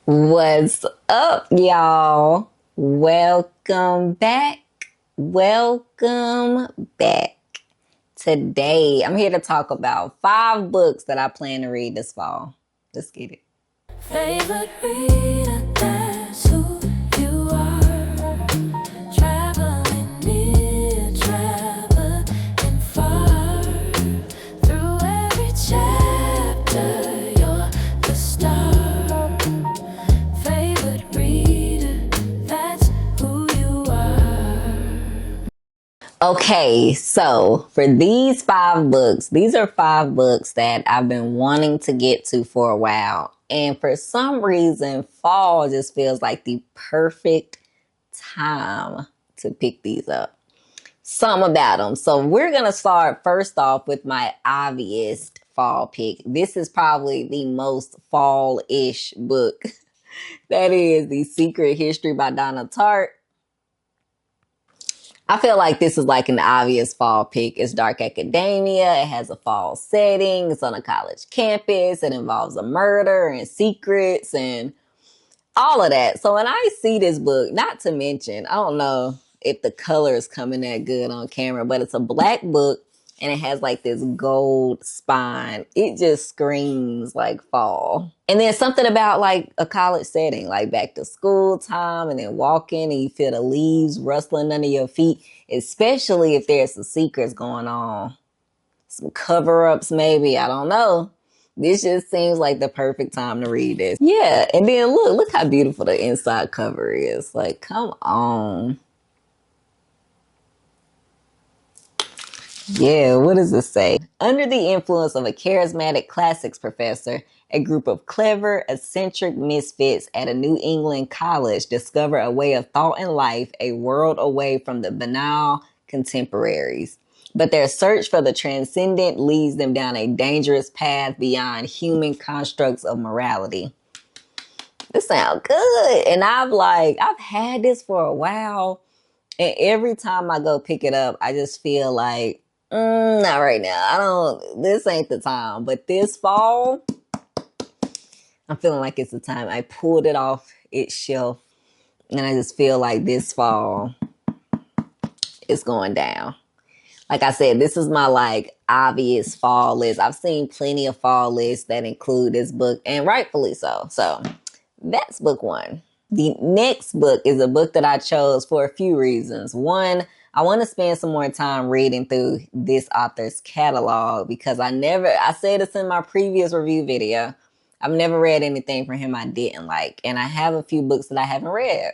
What's up, y'all? Welcome back. Welcome back. Today, I'm here to talk about 5 books that I plan to read this fall. Let's get it. Favorite reader, that's who you are. Traveling near, traveling far. Through every chapter, you're the star. Favorite reader, that's who you are. Okay, so for these 5 books, these are 5 books that I've been wanting to get to for a while. And for some reason, fall just feels like the perfect time to pick these up. Some about them. So we're going to start first off with my obvious fall pick. This is probably the most fall-ish book. That is The Secret History by Donna Tartt. I feel like this is like an obvious fall pick. It's dark academia. It has a fall setting. It's on a college campus. It involves a murder and secrets and all of that. So when I see this book, not to mention, I don't know if the color is coming that good on camera, but it's a black book and it has like this gold spine. It just screams like fall. And then something about like a college setting, like back to school time and then walking and you feel the leaves rustling under your feet, especially if there's some secrets going on. Some cover-ups maybe, I don't know. This just seems like the perfect time to read this. Yeah, and then look how beautiful the inside cover is. Like, come on. Yeah, what does it say? Under the influence of a charismatic classics professor, a group of clever, eccentric misfits at a New England college discover a way of thought and life, a world away from the banal contemporaries. But their search for the transcendent leads them down a dangerous path beyond human constructs of morality. This sounds good. And I've had this for a while. And every time I go pick it up, I just feel like, not right now. This ain't the time. But this fall, I'm feeling like it's the time. I pulled it off its shelf. And I just feel like this fall, it's going down. Like I said, this is my like obvious fall list. I've seen plenty of fall lists that include this book, and rightfully so. So that's book 1. The next book is a book that I chose for a few reasons. One, I want to spend some more time reading through this author's catalog because I said this in my previous review video. I've never read anything from him I didn't like, and I have a few books that I haven't read.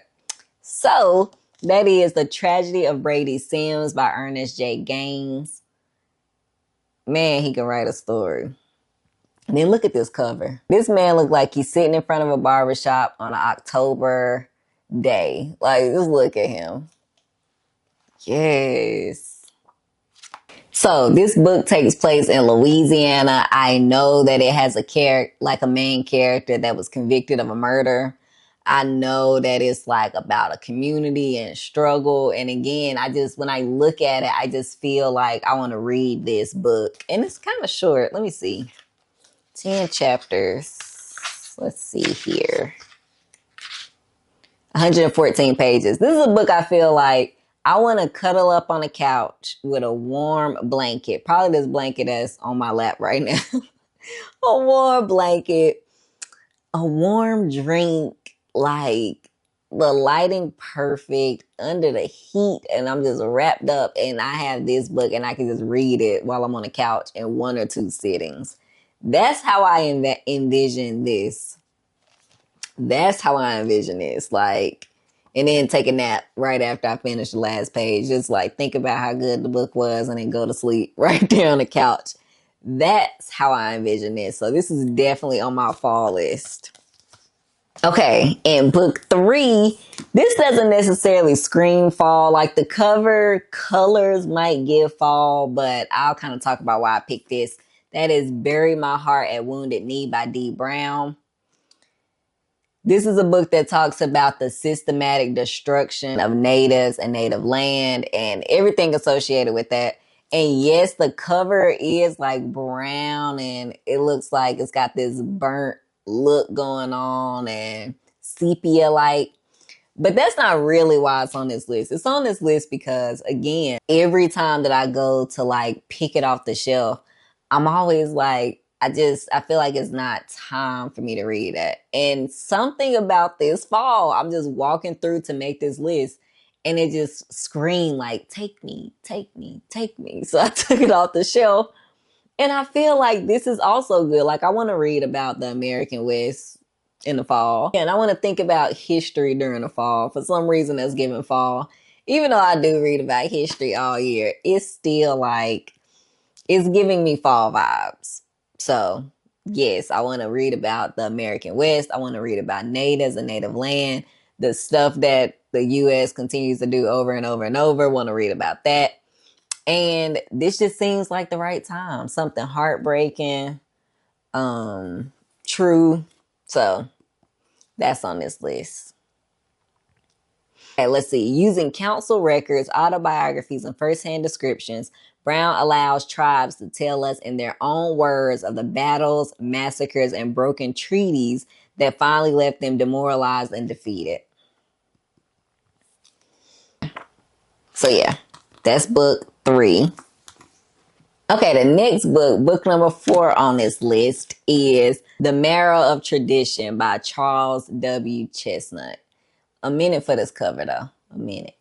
So that is The Tragedy of Brady Sims by Ernest J. Gaines. Man, he can write a story. And then look at this cover. This man looked like he's sitting in front of a barbershop on an October day. Like, just look at him. Yes. So this book takes place in Louisiana. I know that it has a main character that was convicted of a murder. I know that it's like about a community and struggle. And again, when I look at it, I just feel like I want to read this book. And it's kind of short. Let me see. 10 chapters. Let's see here. 114 pages. This is a book I feel like I want to cuddle up on the couch with a warm blanket. Probably this blanket that's on my lap right now. A warm blanket, a warm drink, like the lighting perfect under the heat. And I'm just wrapped up and I have this book and I can just read it while I'm on the couch in 1 or 2 sittings. That's how I envision this. That's how I envision this. Like, and then take a nap right after I finish the last page. Just like think about how good the book was and then go to sleep right there on the couch. That's how I envision this. So this is definitely on my fall list. Okay, and book 3, this doesn't necessarily scream fall. Like the cover colors might give fall, but I'll kind of talk about why I picked this. That is Bury My Heart at Wounded Knee by Dee Brown. This is a book that talks about the systematic destruction of natives and native land and everything associated with that. And yes, the cover is like brown and it looks like it's got this burnt look going on and sepia like. But that's not really why it's on this list. It's on this list because, again, every time that I go to like pick it off the shelf, I'm always like, I feel like it's not time for me to read it. And something about this fall, I'm just walking through to make this list and it just screamed like, take me, take me, take me. So I took it off the shelf and I feel like this is also good. Like, I want to read about the American West in the fall. And I want to think about history during the fall. For some reason, that's given fall. Even though I do read about history all year, it's still like, it's giving me fall vibes. So, yes, I want to read about the American West. I want to read about natives and native land, the stuff that the U.S. continues to do over and over and over. Want to read about that. And this just seems like the right time. Something heartbreaking, true. So that's on this list. Okay, let's see. Using council records, autobiographies, and firsthand descriptions, Brown allows tribes to tell us in their own words of the battles, massacres, and broken treaties that finally left them demoralized and defeated. So yeah, that's book 3. Okay, the next book number 4 on this list is The Marrow of Tradition by Charles W. Chestnut. A minute for this cover, though. A minute.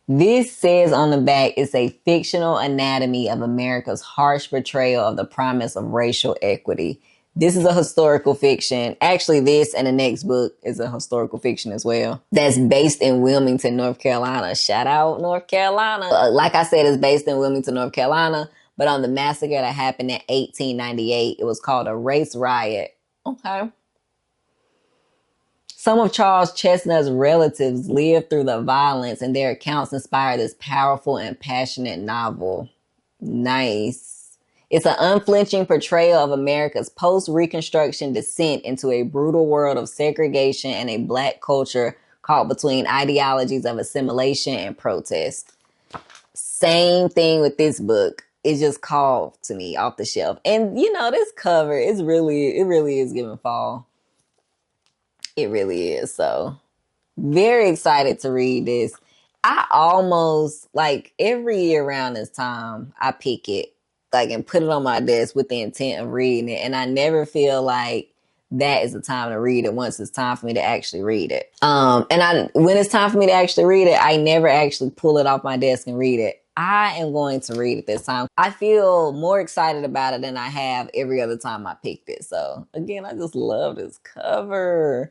This says on the back, it's a fictional anatomy of America's harsh portrayal of the promise of racial equity. This is a historical fiction. Actually, this and the next book is a historical fiction as well. That's based in Wilmington, North Carolina. Shout out North Carolina. Like I said, it's based in Wilmington, North Carolina. But on the massacre that happened in 1898, it was called a race riot. Okay. Some of Charles Chestnut's relatives lived through the violence, and their accounts inspired this powerful and passionate novel. Nice. It's an unflinching portrayal of America's post-Reconstruction descent into a brutal world of segregation and a Black culture caught between ideologies of assimilation and protest. Same thing with this book. It just called to me off the shelf. And, you know, this cover, it really is giving fall. It really is. So, very excited to read this. I almost, like, every year around this time, I pick it, like, and put it on my desk with the intent of reading it. And I never feel like that is the time to read it once it's time for me to actually read it. When it's time for me to actually read it, I never actually pull it off my desk and read it. I am going to read it this time. I feel more excited about it than I have every other time I picked it. So, again, I just love this cover.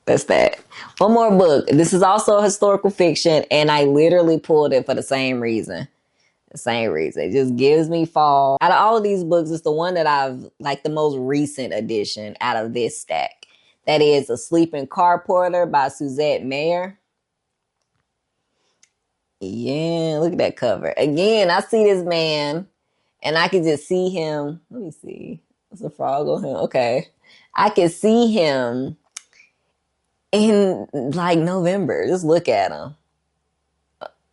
That's that. One more book. This is also a historical fiction, and I literally pulled it for the same reason. The same reason. It just gives me fall. Out of all of these books, it's the one that I've, like, the most recent edition out of this stack. That is A Sleeping Car Porter by Suzette Mayr. Yeah, look at that cover. Again, I see this man, and I can just see him. Let me see. There's a frog on him. Okay. I can see him in, like, November. Just look at him.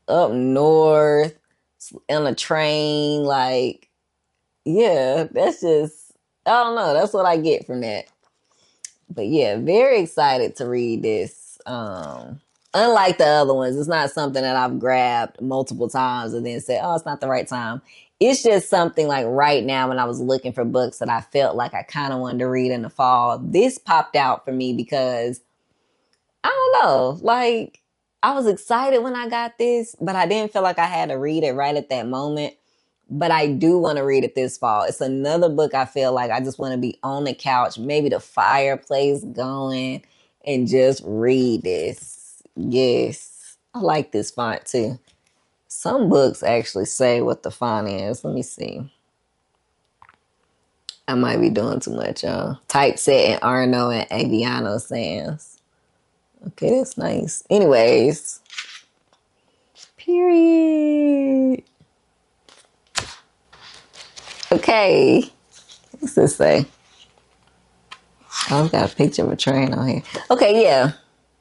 Up north, on a train, like, yeah, that's just, I don't know. That's what I get from that. But yeah, very excited to read this. Unlike the other ones, it's not something that I've grabbed multiple times and then said, oh, it's not the right time. It's just something like right now when I was looking for books that I felt like I kind of wanted to read in the fall. This popped out for me because, I don't know, like, I was excited when I got this, but I didn't feel like I had to read it right at that moment. But I do want to read it this fall. It's another book I feel like I just want to be on the couch, maybe the fireplace going, and just read this. Yes. I like this font too. Some books actually say what the font is. Let me see. I might be doing too much, y'all. Typeset in Arno and Aviano Sans. Okay, that's nice. Anyways. Period. Okay. What's this say? Oh, I've got a picture of a train on here. Okay, yeah.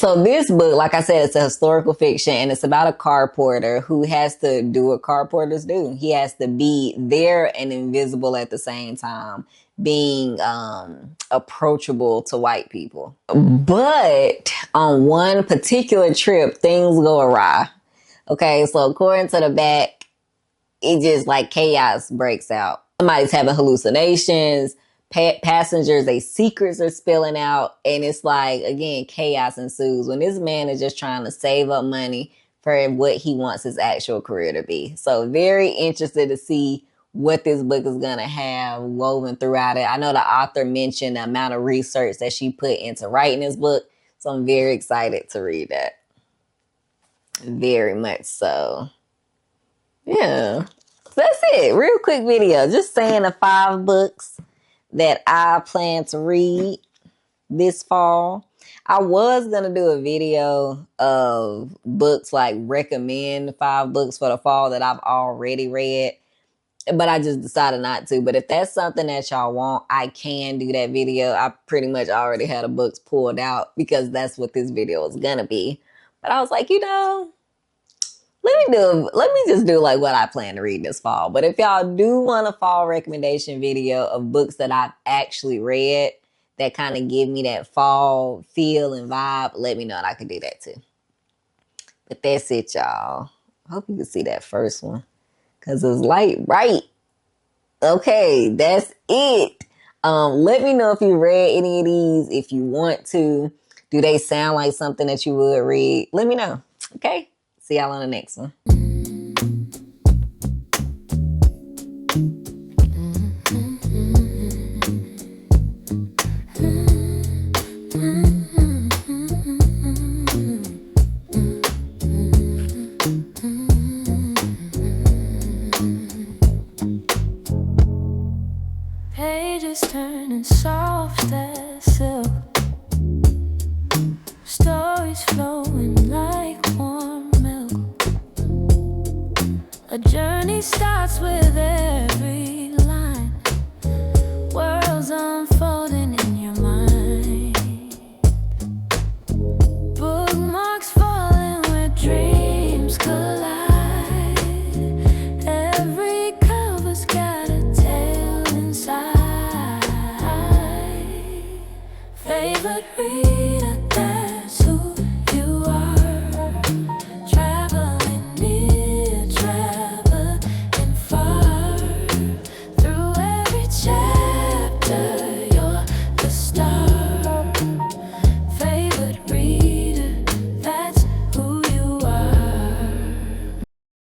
So this book, like I said, it's a historical fiction and it's about a car porter who has to do what car porters do. He has to be there and invisible at the same time, being approachable to white people. But on one particular trip, things go awry. Okay, so according to the back, it just like chaos breaks out. Somebody's having hallucinations. Passengers, their secrets are spilling out, and it's like, again, chaos ensues when this man is just trying to save up money for what he wants his actual career to be. So very interested to see what this book is going to have woven throughout it. I know the author mentioned the amount of research that she put into writing this book, so I'm very excited to read that. Very much so. Yeah. That's it. Real quick video. Just saying the 5 books that I plan to read this fall. I was going to do a video of books, like recommend 5 books for the fall that I've already read, but I just decided not to. But if that's something that y'all want, I can do that video. I pretty much already had the books pulled out because that's what this video is going to be. But I was like, let me just do like what I plan to read this fall. But if y'all do want a fall recommendation video of books that I've actually read that kind of give me that fall feel and vibe, let me know and I can do that too. But that's it, y'all. I hope you can see that first one because it's light right. Okay, that's it. Let me know if you read any of these. If you want to, do they sound like something that you would read? Let me know. Okay. See y'all on the next one. Pages turning soft as silk, stories flowing like warm milk. A journey starts with every line, worlds unfolding in your mind. Bookmarks falling where dreams collide. Every cover's got a tale inside. Favorite read.